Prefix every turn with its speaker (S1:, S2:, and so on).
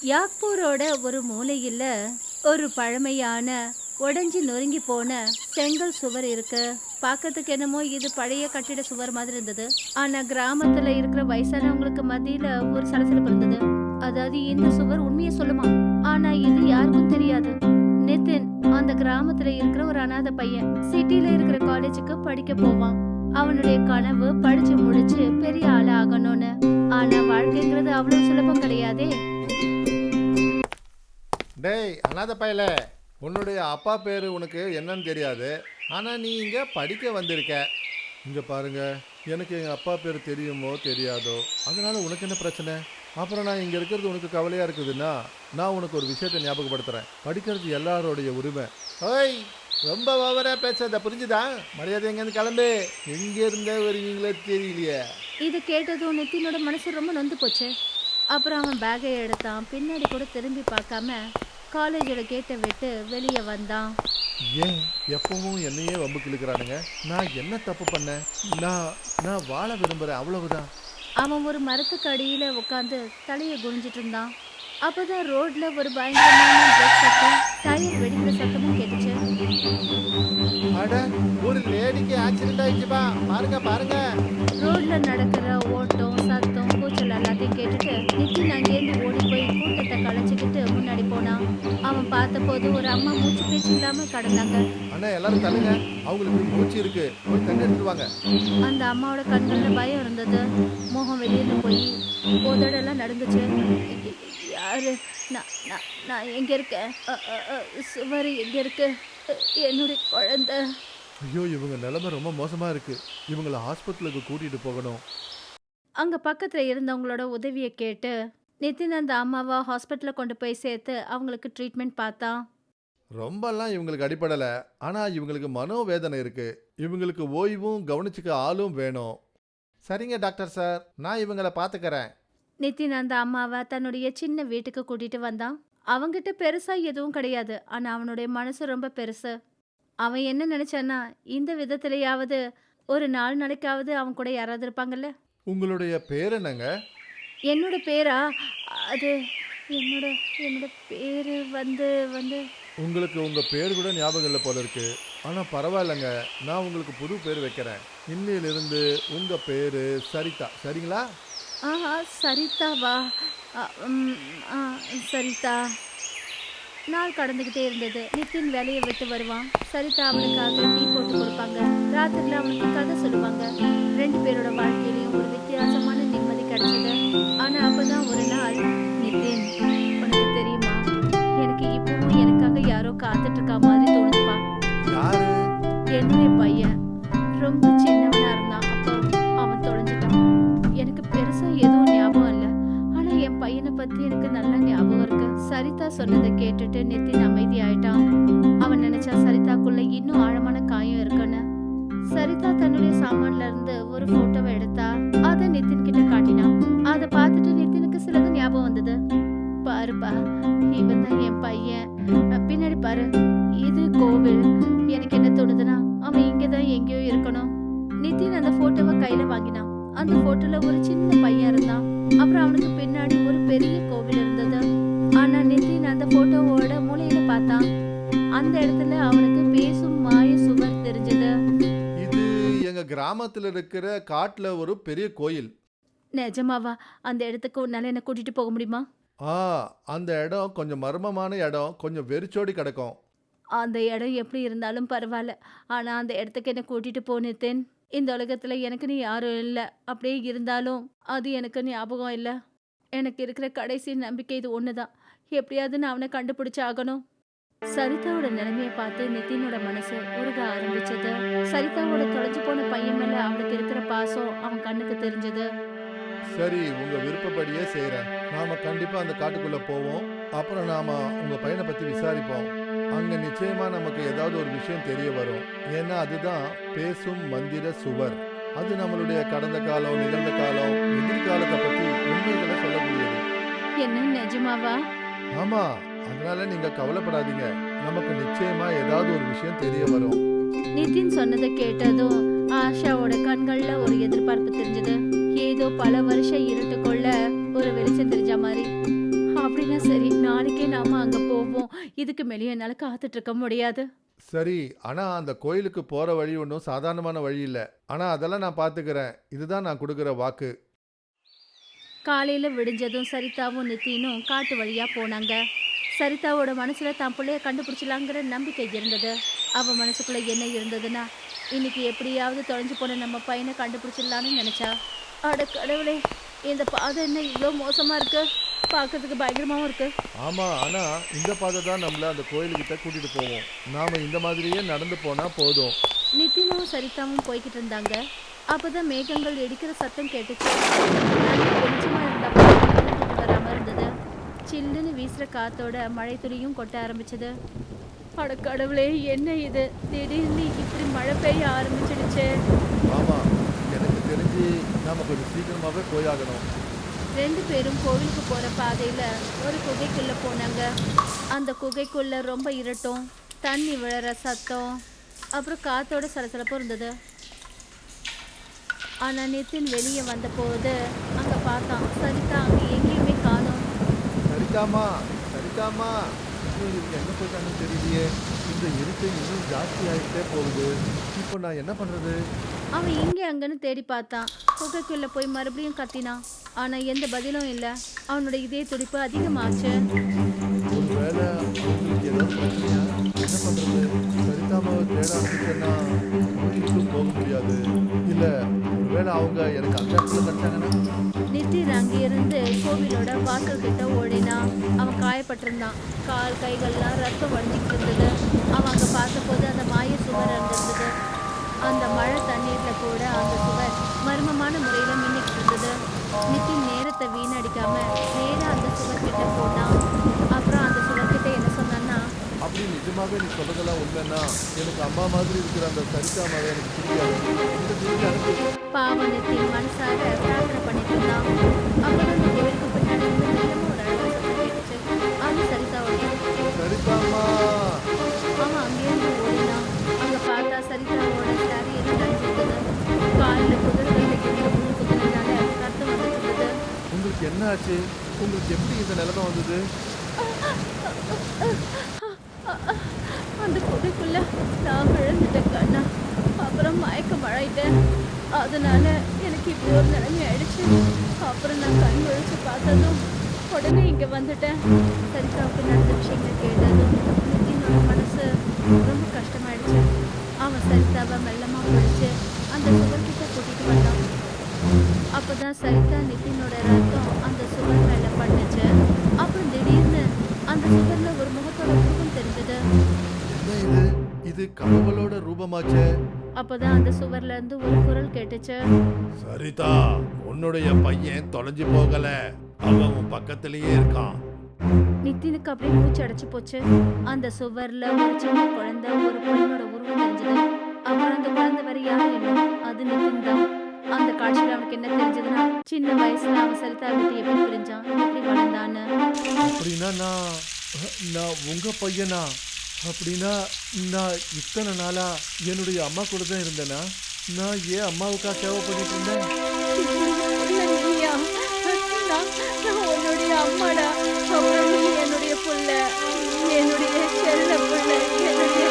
S1: யாக்பூரோட ஒரு மூலையில ஒரு பழமையான உடைஞ்சு நொறுங்கி போன செங்கல் சுவர் இருக்கு. பார்க்கறதுக்கு என்னமோ இது பழைய கட்டிட சுவர் மாதிரி இருந்தது. ஆனா கிராமத்துல இருக்கிற வயசானவங்களுக்கு மத்தியில ஒரு சலசலப்பு இருந்தது. அதாவது இந்த சுவர் உண்மையை சொல்லுமா, ஆனா இது யாருக்கும் தெரியாது. நிதின் அந்த கிராமத்துல இருக்கிற ஒரு அனாதை பையன். சிட்டில இருக்கிற காலேஜுக்கு படிக்க போவான். அவனுடைய கனவு படிச்சு முடிச்சு பெரிய ஆள ஆகணும்னு. ஆனா வாழ்க்கைங்கிறது அவ்வளவு சுலபம் கிடையாதே.
S2: டேய் அனாத பயல, உன்னுடைய அப்பா பேர் உனக்கு என்னன்னு தெரியாது, ஆனால் நீ இங்கே படிக்க வந்திருக்க. இங்கே பாருங்க, எனக்கு எங்கள் அப்பா பேர் தெரியுமோ தெரியாதோ, அதனால உனக்கு என்ன பிரச்சனை? அப்புறம் நான் இங்கே இருக்கிறது உனக்கு கவலையாக இருக்குதுன்னா நான் உனக்கு ஒரு விஷயத்தை ஞாபகப்படுத்துகிறேன். படிக்கிறது எல்லாரோடைய உரிமை. ஓய், ரொம்ப ஓவராக பேசாத, புரிஞ்சுதா? மரியாதை எங்கேருந்து கிளம்பு. எங்கேருந்தே வருவீங்களே தெரியலையே.
S1: இது கேட்டதும் நிதினோட மனசு ரொம்ப நொந்து போச்சு. அப்புறம் அவன் பேக்கை எடுத்தான். பின்னாடி கூட திரும்பி பார்க்காம காலேஜோட கேட்டை விட்டு வெளியே வந்தான்.
S2: ஏன் எப்பவும் என்னையே வம்பு கிழக்கிறானுங்க? நான் என்ன தப்பு பண்ணேன்? நான் நான் வாழ விரும்புகிறேன், அவ்வளவுதான்.
S1: அவன் ஒரு மரத்துக்கு அடியில உட்காந்து தலையை குனிஞ்சிட்டு இருந்தான். அப்பதான் ரோட்ல ஒரு பயங்கரமான பிரேக் சத்தம், டயர் வெடிக்கிற சத்தமும் கேட்டுச்சு.
S2: அட, ஒரு லேடிக்கு ஆக்சிடென்ட் ஆயிடுச்சுப்பா, பாருங்க பாருங்க.
S1: ரோட்ல நடக்கிற ஓட்டம் சத்தம் கூச்சல் எல்லாத்தையும் கேட்டுட்டு நித்தின் அங்கேருந்து ஓடி போய் கூட்டத்தை களைச்சிக்கிட்டு முன்னாடி போனான். அவன் பார்த்தபோது ஒரு அம்மா மூச்சு பேச்சு இல்லாம கடந்தாங்க.
S2: அண்ணா எல்லாரும் தள்ளுங்க, அவங்களுக்கு மூச்சு இருக்கு, போய் தண்ணி எடுத்துட்டு வாங்க.
S1: அந்த அம்மாவோட கண்கள்ல பயம் இருந்தது. முகம் வெளியில போய் உதடெல்லாம் நடுங்குச்சு. யாரு? நான் நான் நான் எங்க இருக்கேன்? சுவர் எங்க இருக்கு? என்னுடைய குழந்தை.
S2: ஐயோ, இவங்க நிலைமை ரொம்ப மோசமா இருக்கு, இவங்களை ஹாஸ்பிட்டலுக்கு கூட்டிட்டு போகணும்.
S1: அங்க பக்கத்துல இருந்தவங்களோட உதவியை கேட்டு நிதின் அந்த அம்மாவை ஹாஸ்பிட்டலில் கொண்டு போய் சேர்த்து அவங்களுக்கு ட்ரீட்மெண்ட் பார்த்தான்.
S2: ரொம்பலாம் இவங்களுக்கு அடிப்படலை, ஆனா இவங்களுக்கு மனோவேதனை இருக்கு. இவங்களுக்கு ஓய்வும் கவனிச்சுக்க ஆளும் வேணும். சரிங்க டாக்டர் சார், நான் இவங்களை பார்த்துக்கிறேன்.
S1: நிதின் அந்த அம்மாவை தன்னுடைய சின்ன வீட்டுக்கு கூட்டிட்டு வந்தான். அவங்கிட்ட பெருசா எதுவும் கிடையாது, ஆனா அவனுடைய மனசு ரொம்ப பெருசு. அவன் என்ன நினைச்சான்னா, இந்த விதத்திலேயாவது ஒரு 4 நாளைக்காவது அவன் கூட யாராவது இருப்பாங்கல்ல.
S2: உங்களுடைய பேர் என்னங்க?
S1: என்னோட பேரா? அது என்னோட என்னோட பேரு வந்து வந்து
S2: உங்களுக்கு உங்க பேர் கூட ஞாபகம் இல்லை போல இருக்கு. ஆனா பரவாயில்லைங்க, நான் உங்களுக்கு புது பேர் வைக்கிறேன். இன்னிலிருந்து உங்க பேரு சரிதா, சரிங்களா?
S1: ஆஹா, சரிதாவா? அ, ம், ஆ, சரிதா. நாள் கடந்துகிட்டே இருந்தது. நிதின் வேலையை விட்டு வருவான். சரிதா அவனுக்காக டீ போட்டு கொடுப்பாங்க. ராத்திரில அவனுக்கு கதை சொல்லுவாங்க. 2 பேரோட வாழ்க்கையிலையும் ஒரு வித்தியாசமான நிம்மதி கிடைச்சது. ஆனா அப்பதான் ஒரு நாள், நிதின், உனக்கு தெரியுமா, எனக்கு இப்பவும் எனக்காக யாரோ காத்துட்டு இருக்கா மாதிரி தோணுதுப்பா.
S2: யாரு?
S1: என்னுடைய பையன் ரொம்ப சின்னவனா இருந்தான். அப்போ அவன் தொலைஞ்சிட்டான். எனக்கு பெருசா எதுவும் ஞாபகம் இல்லை, ஆனா என் பையனை பத்தி எனக்கு நல்லா ஞாபகம் இருக்கு. சரிதா சொன்னதை கேட்டுட்டு நிதின் அமைதி ஆயிட்டான். அவன் நினைச்சா சரிதாக்குள்ள இன்னும் ஆழமான காயம் இருக்குன்னு. சரிதா தன்னுடைய சாமான்ல இருந்து ஒரு போட்டோவை எடுத்தா. அதை நிதின் கிட்ட காட்டினான். அதை பார்த்துட்டு நிதினுக்கு சிலது ஞாபகம் வந்தது. பாருப்பா, இவன் தான் என் பையன். பின்னாடி பாரு, இது கோவில். எனக்கு என்ன தோணுதுன்னா அவன் இங்கதான் எங்கேயோ இருக்கணும். நிதின் அந்த போட்டோவை கையில வாங்கினான். அந்த போட்டோல ஒரு சின்ன பையன் இருந்தான். அப்புறம் அவனுக்கு பின்னாடி ஒரு பெரிய கோவில் இருந்தது. ஆனா நிதின் அந்த போட்டோவோட மூலையில பார்த்தான். அந்த இடத்துல அவனுக்கு பேசும் மாய சுவர் தெரிஞ்சது.
S2: இது எங்க கிராமத்துல இருக்கிற காட்டுல ஒரு பெரிய கோயில்.
S1: நிஜமாவா? அந்த இடத்துக்கு உன்னால என்ன கூட்டிட்டு போக முடியுமா?
S2: ஆ, அந்த இடம் கொஞ்சம் மர்மமான இடம், கொஞ்சம் வெறிச்சோடி கிடக்கும்.
S1: அந்த இடம் எப்படி இருந்தாலும் பரவாயில்ல, ஆனா அந்த இடத்துக்கு என்ன கூட்டிட்டு போ நிதின். இந்த உலகத்துல எனக்கு நீ யாரும் இல்லை. அப்படியே இருந்தாலும் அது எனக்கு ஞாபகம் இல்லை. எனக்கு இருக்கிற கடைசி நம்பிக்கை இது ஒண்ணுதான். எப்படியாவது நான் அவனை கண்டுபிடிச்சு ஆகணும். சரிதாவோட நிலைமையை பார்த்து நிதினோட மனசு உருக ஆரம்பிச்சது. சரிதாவோட தொலைஞ்சு போன பையன் மேல அவனுக்கு இருக்கிற பாசம் அவன் கண்ணுக்கு தெரிஞ்சது.
S2: சரி, உங்க விருப்பப்படியே செய்யறேன். நாம கண்டிப்பா அந்த காட்டுக்குள்ள போவோம். அப்புறம் நாம உங்க பையனை பத்தி விசாரிப்போம். அங்க நிச்சயமா நமக்கு ஏதாவது ஒரு விஷயம் தெரிய வரும். ஏன்னா அதுதான் பேசும் மந்திர சுவர். அது நம்மளுடைய கடந்த காலம், நிகழ்ந்த காலம், எதிர்காலத்தை பத்தி உண்மைகளை சொல்லக்கூடியது.
S1: என்ன, நிஜமாவா?
S2: ஆமா, அதனால நீங்க கவலைப்படாதீங்க, நமக்கு நிச்சயமா ஏதாவது ஒரு விஷயம் தெரிய வரும்.
S1: நிதின் சொன்னதை கேட்டதும் ஆஷாவோட கண்கள்ல ஒரு எதிர்பார்ப்பு தெரிஞ்சது. ஏதோ பல வருஷ இருட்டுக்குள்ள ஒரு வெளிச்சம் தெரிஞ்ச மாதிரி. அப்படி அப்படின்னா சரி, நாளைக்கே நாம அங்க போவோம். இதுக்கு மேலே என்னால காத்துட்டு இருக்க முடியாது.
S2: சரி, ஆனா அந்த கோயிலுக்கு போற வழி ஒன்றும் சாதாரணமான வழி இல்ல. ஆனா அதெல்லாம் நான் பார்த்துக்கிறேன். இதுதான் நான் கொடுக்குற வாக்கு.
S1: காலையில விடிஞ்சதும் சரிதாவும் நித்தினும் காட்டு வழியா போனாங்க. சரிதாவோட மனசுல தான் பிள்ளைய கண்டுபிடிச்சலாங்கிற நம்பிக்கை இருந்தது. அவ மனசுக்குள்ள என்ன இருந்ததுன்னா, இன்னைக்கு எப்படியாவது தொலைஞ்சு போன நம்ம பையனை கண்டுபிடிச்சிடலான்னு நினைச்சா. அட கடவுளே, இந்த பாதை என்ன இவ்வளோ மோசமா இருக்கு, பார்க்கறதுக்கு பயங்கரமாவும் இருக்கு.
S2: ஆமா, ஆனா இந்த பாதை தான் நம்மள அந்த கோயிலுக்கிட்ட கூட்டிட்டு போவோம். நாம இந்த மாதிரியே நடந்து போனா போதும்.
S1: நித்தினும் சரிதாவும் போய்கிட்டு இருந்தாங்க. அப்பதான் மேகங்கள் இடிக்கிற சத்தம் கேட்டுச்சு. நல்ல வெளிச்சமா இருந்தப்ப கூட்டிட்டு வராம இருந்தது. சில்லுன்னு வீசுற காத்தோட மழை துளியும் கொட்ட ஆரம்பிச்சது. அட கடவுளே, என்ன இது, திடீர்னு இப்படி மழை பெய்ய ஆரம்பிச்சிடுச்சே.
S2: ஆமா, எனக்கு தெரிஞ்சு நாம கொஞ்சம் சீக்கிரமாவே போயாகணும்.
S1: 2 பேரும் கோவிலுக்கு போற பாதையில ஒரு குகைக்குள்ள போனாங்க. அந்த குகைக்குள்ள ரொம்ப இருட்டும், தண்ணி விழற சத்தம், அப்புறம் காத்தோட சலசலப்பும் இருந்தது. ஆனா நிதின் வெளியே வந்தபோது அங்க பார்த்தான், சரிதா அங்க எங்கேயுமே காணோம்.
S2: சரிதாமா, சரிதாமா, இன்னும் இவங்க எங்க போயிட்டாங்கன்னு தெரியலையே. இந்த இருட்டு இன்னும் ஜாஸ்தி ஆகிட்டே போகுது. இப்போ நான் என்ன பண்றது?
S1: அவன் இங்கே அங்கன்னு தேடி பார்த்தான். குகைக்குள்ள போய் மறுபடியும் கத்தினான். ஆனா எந்த பதிலும் இல்லை. அவனோட இதய துடிப்பு அதிகமாச்சு.
S2: ஒருவேளை அவங்களுக்கு ஏதாவது பிரச்சனையா? என்ன பண்றது? சரிதாமாவை தேட ஆரம்பிச்சேன்னா கோயிலுக்கு போக முடியாது. இல்ல, ஒருவேளை அவங்க எனக்கு அந்த இடத்துல கிடைச்சாங்கன்னா?
S1: நிதின் அங்கிருந்து கோவிலோட வாசல் கிட்ட ஓடினான். அவன் காயப்பட்டிருந்தான். கால் கைகள்லாம் ரத்தம் வடிஞ்சிட்டு இருந்தது. அவன் அங்க பார்த்தபோது அந்த மாய சுவர் இருந்திருந்தது. அந்த மழை தண்ணீர்ல கூட அந்த சுவர் மர்மமான முறையில மின்னிட்டு இருந்தது. நிதின் நேரத்தை வீணடிக்காம நேரா அந்த சுவர் கிட்ட போனான். அப்புறம் அந்த சுவர் கிட்ட என்ன சொன்னான்னா,
S2: அப்படி நிஜமாவே நீ சொல்றதெல்லாம் உண்மைன்னா எனக்கு அம்மா மாதிரி இருக்கிற அந்த சரிதாமாவை எனக்கு பிடிக்காது. இந்த திருப்பி அனுப்பி.
S1: பாவம் நிதின் மனசார பிரார்த்தனை பண்ணிட்டு இருந்தான். அப்பதான் அந்த கோவிலுக்கு பின்னாடி இருந்து மெல்லமா ஒரு அழகான சத்தம் கேட்டுச்சு. அது சரிதாவோட.
S2: சரிதாமா.
S1: அவன் அங்கேருந்து ஓடினான். அங்க பார்த்தா சரிதாவோட சாரி எல்லாம் நனைஞ்சிருந்தது. காலில் குதிரைகள்ல இருந்து முள்ளு குத்துனதுனால ரத்தம் வந்துட்டு இருந்தது.
S2: உங்களுக்கு என்ன ஆச்சு? உங்களுக்கு எப்படி இந்த நிலைமை வந்தது?
S1: அந்த குகைக்குள்ள நான் விழுந்துட்டேன் கண்ணா. அப்புறம் மயக்கம் அழைட்டேன். அதனால எனக்கு இப்படி ஒரு நிலைமை ஆயிடுச்சு. அப்புறம் நான் கண் விழிச்சு பார்த்ததும் உடனே இங்க வந்துட்டேன். சரிதாவுக்கு நடந்த விஷயங்கள் கேட்டதும் நிதினோட மனசு ரொம்ப கஷ்டமாயிடுச்சு. அவன் சரிதாவை மெல்லமா பிடிச்சு அந்த சுவர்கிட்ட கூட்டிட்டு வந்தான். அப்பதான் சரிதா நிதினோட ரத்தம் அந்த சுவர் மேல பட்டுச்சு. அப்புறம் திடீர்னு அந்த சுவர்ல ஒரு முகத்தோட உருவம் தெரிஞ்சது.
S2: என்ன இது? இது கடவுளோட ரூபமாச்சே.
S1: அப்பதான் அந்த சுவர்ல இருந்து ஒரு குரல் கேட்டுச்சு.
S2: சரிதா, உன்னுடைய பையன் தொலைஞ்சு போகல. அவன் உன் பக்கத்திலேயே இருக்கான்.
S1: நிதினுக்கு அப்படியே மூச்சு அடைச்சு போச்சு. அந்த சுவர்ல ஒரு சின்ன குழந்தை ஒரு பொண்ணோட உருவம் தெரிஞ்சது. அப்புறம் அந்த குழந்தை வேற யாரும் இல்லை, அது நிதின் தான். அந்த காட்சியில அவனுக்கு என்ன தெரிஞ்சதுன்னா, சின்ன வயசுல அவன் சரிதா விட்டு எப்படி பிரிஞ்சான், எப்படி வளர்ந்தான்னு.
S2: அப்படின்னா நான் உங்க பையனா? அப்படின்னா நான் இத்தனை நாளா என்னுடைய அம்மா கூட தான் இருந்தேனா? நான் ஏன் அம்மாவுக்கா சேவை பண்ணிட்டு இருந்தேன்?
S1: இல்ல நீயா? நான் உன்னுடைய அம்மாடா. அப்புறம் நீ என்னுடைய புள்ள, என்னுடைய செல்ல புள்ள, என்னுடைய